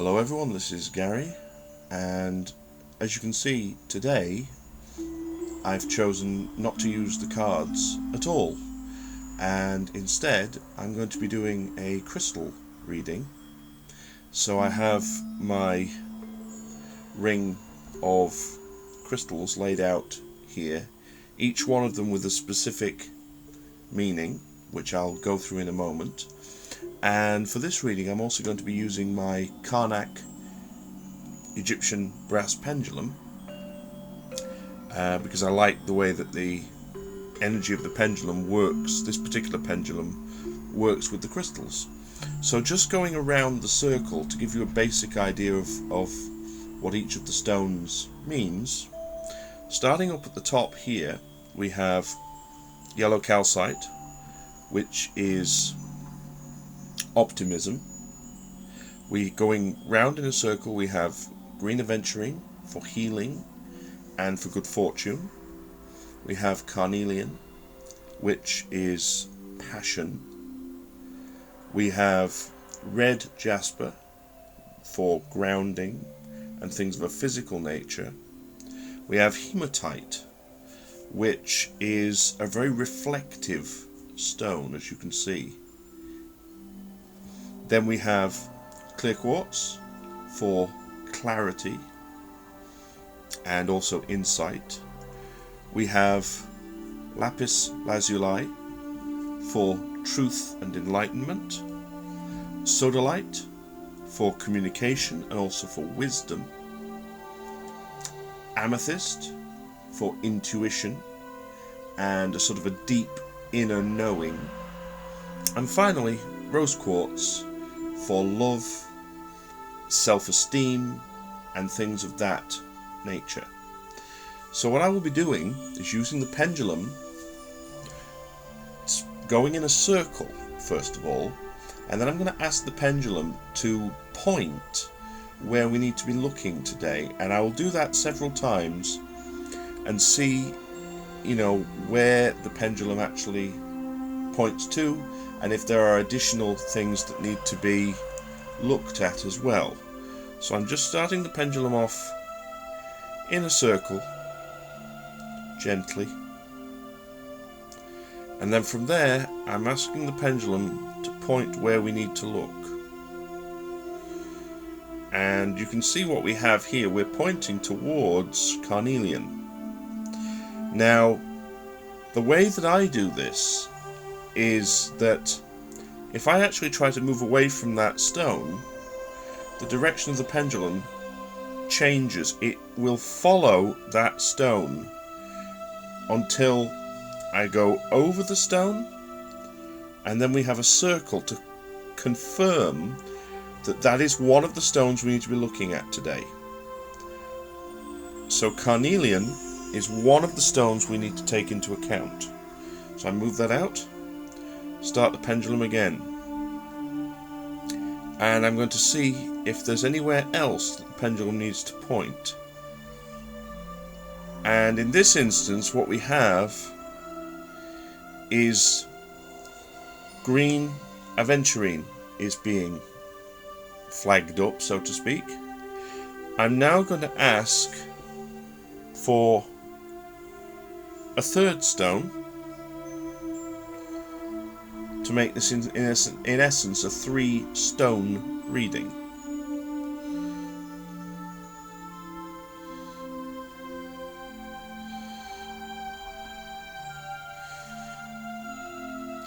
Hello everyone, this is Gary, and as you can see today I've chosen not to use the cards at all, and instead I'm going to be doing a crystal reading. So I have my ring of crystals laid out here, each one of them with a specific meaning, which I'll go through in a moment. And for this reading I'm also going to be using my Karnak Egyptian brass pendulum, because I like the way that the energy of the pendulum works. This particular pendulum works with the crystals. So just going around the circle to give you a basic idea of what each of the stones means. Starting up at the top here we have yellow calcite, which is optimism. Going round in a circle we have Green Aventurine for healing and for good fortune. We have Carnelian, which is passion. We have red jasper for grounding and things of a physical nature. We have hematite, which is a very reflective stone, as you can see. Then we have clear quartz for clarity and also insight. We have lapis lazuli for truth and enlightenment. Sodalite for communication and also for wisdom. Amethyst for intuition and a sort of a deep inner knowing. And finally, rose quartz for love, self-esteem and things of that nature. So what I will be doing is using the pendulum, going in a circle first of all, and then I'm going to ask the pendulum to point where we need to be looking today, and I will do that several times and see, where the pendulum actually points to, and if there are additional things that need to be looked at as well. So I'm just starting the pendulum off in a circle, gently, and then from there I'm asking the pendulum to point where we need to look. And you can see what we have here. We're pointing towards Carnelian. Now, the way that I do this is that if I actually try to move away from that stone, the direction of the pendulum changes. It will follow that stone until I go over the stone, and then we have a circle to confirm that that is one of the stones we need to be looking at today. So Carnelian is one of the stones we need to take into account. So I move that out, start the pendulum again, and I'm going to see if there's anywhere else that the pendulum needs to point. And in this instance what we have is Green Aventurine is being flagged up, so to speak. I'm now going to ask for a third stone to make this in essence a 3-stone reading.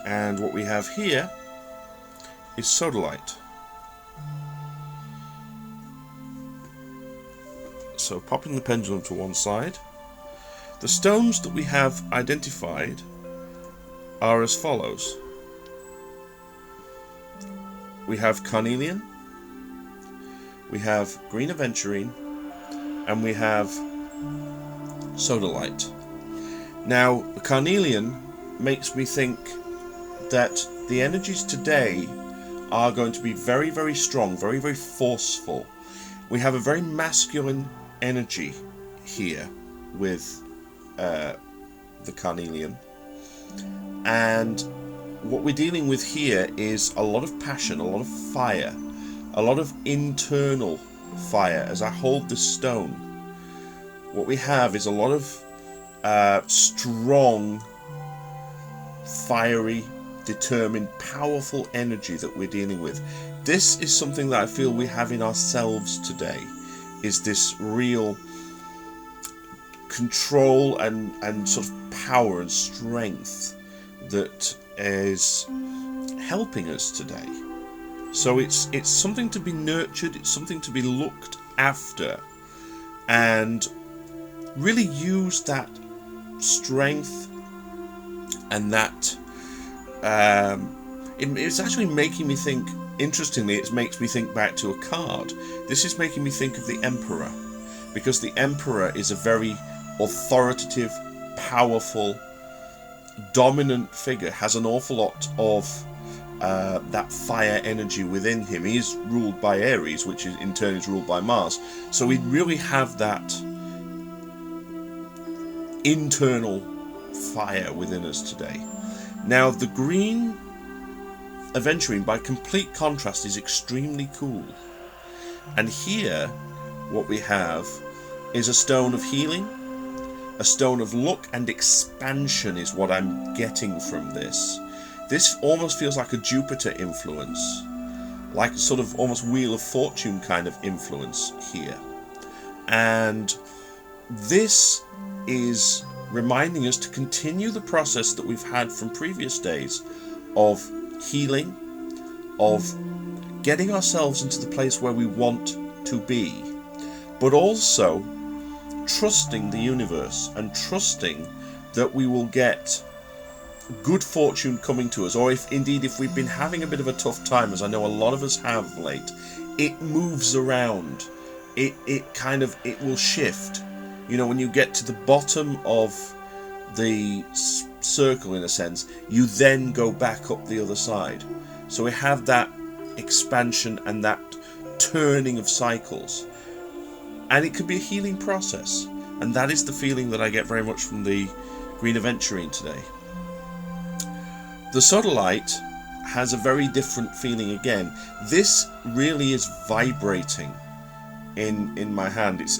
And what we have here is Sodalite. So popping the pendulum to one side, the stones that we have identified are as follows. We have Carnelian, we have Green Aventurine, and we have Sodalite. Now, the Carnelian makes me think that the energies today are going to be very, very strong, very, very forceful. We have a very masculine energy here with the Carnelian, and what we're dealing with here is a lot of passion, a lot of fire, a lot of internal fire. As I hold this stone, what we have is a lot of strong, fiery, determined, powerful energy that we're dealing with. This is something that I feel we have in ourselves today, is this real control and sort of power and strength that is helping us today. So it's something to be nurtured, it's something to be looked after, and really use that strength and that it's actually making me think, interestingly, it makes me think back to a card. This is making me think of the Emperor, because the Emperor is a very authoritative, powerful, dominant figure, has an awful lot of that fire energy within him. He is ruled by Aries, which is, in turn is ruled by Mars. So we really have that internal fire within us today. Now, the Green Aventurine, by complete contrast, is extremely cool. And here, what we have is a stone of healing, a stone of luck and expansion is what I'm getting from this. This almost feels like a Jupiter influence, like sort of almost Wheel of Fortune kind of influence here. And this is reminding us to continue the process that we've had from previous days of healing, of getting ourselves into the place where we want to be, but also trusting the universe and trusting that we will get good fortune coming to us, or if we've been having a bit of a tough time, as I know a lot of us have late, it moves around. It will shift. You know, when you get to the bottom of the circle, in a sense, you then go back up the other side. So we have that expansion and that turning of cycles, and it could be a healing process, and that is the feeling that I get very much from the Green Aventurine today. The Sodalite has a very different feeling again. This really is vibrating in my hand. It's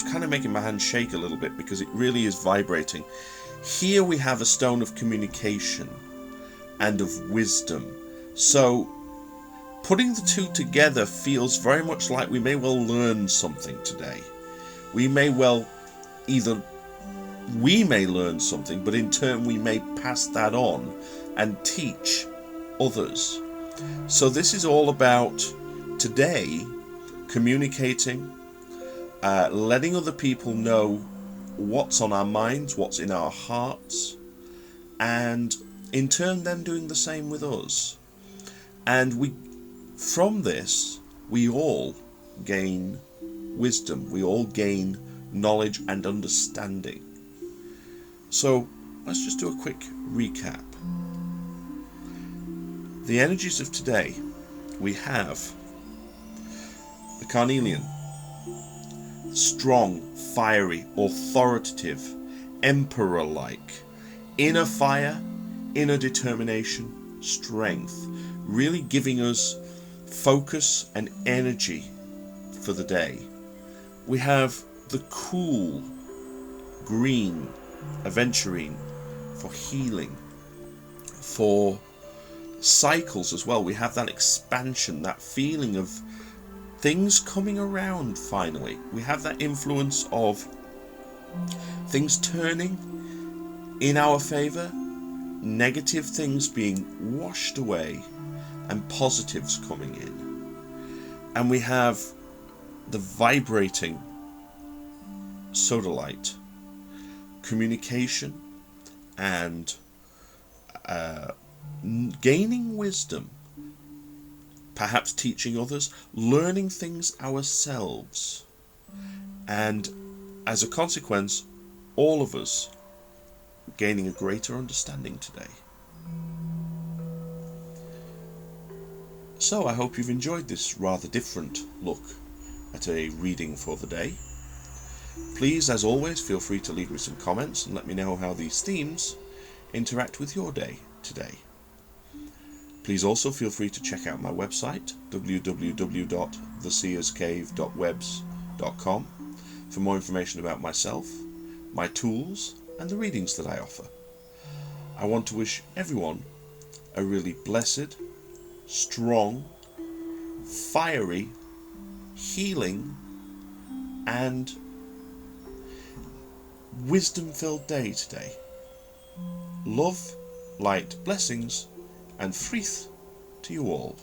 kind of making my hand shake a little bit because it really is vibrating. Here we have a stone of communication and of wisdom. So putting the two together feels very much like we may well learn something today. We may learn something, but in turn we may pass that on and teach others. So this is all about today communicating, letting other people know what's on our minds, what's in our hearts, and in turn them doing the same with us. And from this we all gain wisdom, we all gain knowledge and understanding. So let's just do a quick recap. The energies of today, we have the Carnelian, strong, fiery, authoritative, emperor-like, inner fire, inner determination, strength, really giving us focus and energy for the day. We have the cool Green Aventurine for healing, for cycles as well. We have that expansion, that feeling of things coming around finally. We have that influence of things turning in our favour, negative things being washed away, and positives coming in. And we have the vibrating Sodalite, communication and gaining wisdom, perhaps teaching others, learning things ourselves, and as a consequence, all of us gaining a greater understanding today. So I hope you've enjoyed this rather different look at a reading for the day. Please, as always, feel free to leave me some comments and let me know how these themes interact with your day today. Please also feel free to check out my website, www.theseerscave.webs.com, for more information about myself, my tools, and the readings that I offer. I want to wish everyone a really blessed, strong, fiery, healing, and wisdom-filled day today. Love, light, blessings, and frith to you all.